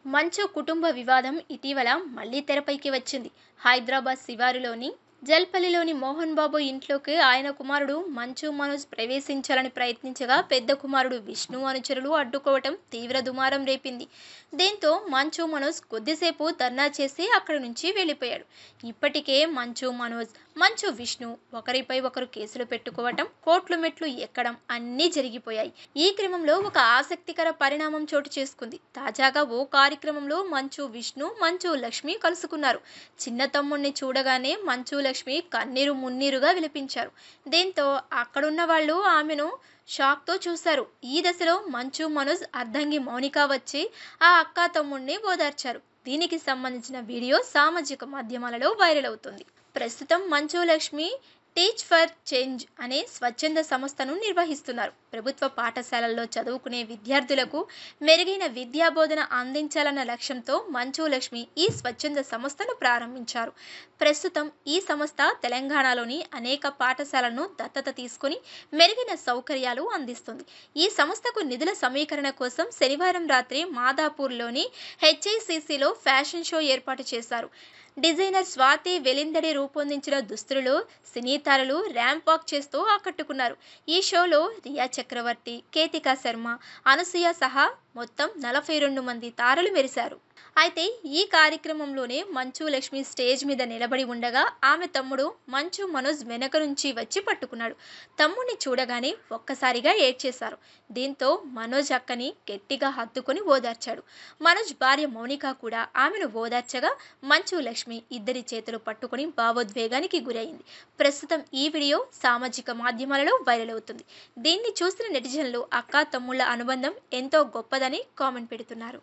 మంచు కుటుంబ వివాదం ఇటీవల మళ్లీ తెరపైకి వచ్చింది. హైదరాబాద్ శివారులోని జల్పల్లిలోని మోహన్ బాబు ఇంట్లోకి ఆయన కుమారుడు మంచు మనోజ్ ప్రవేశించాలని ప్రయత్నించగా పెద్ద కుమారుడు విష్ణు అనుచరులు అడ్డుకోవటం తీవ్ర దుమారం రేపింది. దీంతో మంచు మనోజ్ కొద్దిసేపు ధర్నా చేసి అక్కడి నుంచి వెళ్లిపోయాడు. ఇప్పటికే మంచు మనోజ్, మంచు విష్ణు ఒకరిపై ఒకరు కేసులు పెట్టుకోవటం, కోర్టుల మెట్లు ఎక్కడం అన్నీ జరిగిపోయాయి. ఈ క్రమంలో ఒక ఆసక్తికర పరిణామం చోటు చేసుకుంది. తాజాగా ఓ కార్యక్రమంలో మంచు విష్ణు, మంచు లక్ష్మి కలుసుకున్నారు. చిన్న తమ్ముణ్ణి చూడగానే మంచు లక్ష్మి కన్నీరు మున్నీరుగా విలపించారు. దీంతో అక్కడున్న వాళ్ళు ఆమెను షాక్తో చూశారు. ఈ దశలో మంచు మనోజ్ అర్ధంగి మౌనిక వచ్చి ఆ అక్కా తమ్ముణ్ణి ఓదార్చారు. దీనికి సంబంధించిన వీడియో సామాజిక మాధ్యమాలలో వైరల్ అవుతుంది. ప్రస్తుతం Manchu Lakshmi teach for change అనే స్వచ్ఛంద సంస్థను నిర్వహిస్తున్నారు. ప్రభుత్వ పాఠశాలల్లో చదువుకునే విద్యార్థులకు మెరుగైన విద్యాబోధన అందించాలన్న లక్ష్యంతో మంచు లక్ష్మి ఈ స్వచ్ఛంద సంస్థను ప్రారంభించారు. ప్రస్తుతం ఈ సంస్థ తెలంగాణలోని అనేక పాఠశాలలను దత్తత తీసుకుని మెరుగైన సౌకర్యాలు అందిస్తుంది. ఈ సంస్థకు నిధుల సమీకరణ కోసం శనివారం రాత్రి మాదాపూర్లోని హెచ్ఐసిసిలో ఫ్యాషన్ షో ఏర్పాటు చేశారు. డిజైనర్ స్వాతి వెలిందడి రూపొందించిన దుస్తులలో సినీ తారలు ర్యాంప్ వాక్ చేస్తూ ఆకట్టుకున్నారు. ఈ షోలో రియా చక్రవర్తి, కేతికా శర్మ, అనసూయ సహా మొత్తం 42 మంది తారలు మెరిశారు. అయితే ఈ కార్యక్రమంలోనే మంచు లక్ష్మి స్టేజ్ మీద నిలబడి ఉండగా ఆమె తమ్ముడు మంచు మనోజ్ వెనక నుంచి వచ్చి పట్టుకున్నాడు. తమ్ముడిని చూడగానే ఒక్కసారిగా ఏడ్చేశారు. దీంతో మనోజ్ అక్కని గట్టిగా హత్తుకొని ఓదార్చాడు. మనోజ్ భార్య మౌనిక కూడా ఆమెను ఓదార్చగా మంచు లక్ష్మి ఇద్దరి చేతులు పట్టుకొని భావోద్వేగానికి గురైంది. ప్రస్తుతం ఈ వీడియో సామాజిక మాధ్యమాలలో వైరల్ అవుతుంది. దీన్ని చూసిన నెటిజన్లు అక్కా తమ్ముళ్ల అనుబంధం ఎంతో గొప్పదని కామెంట్ పెడుతున్నారు.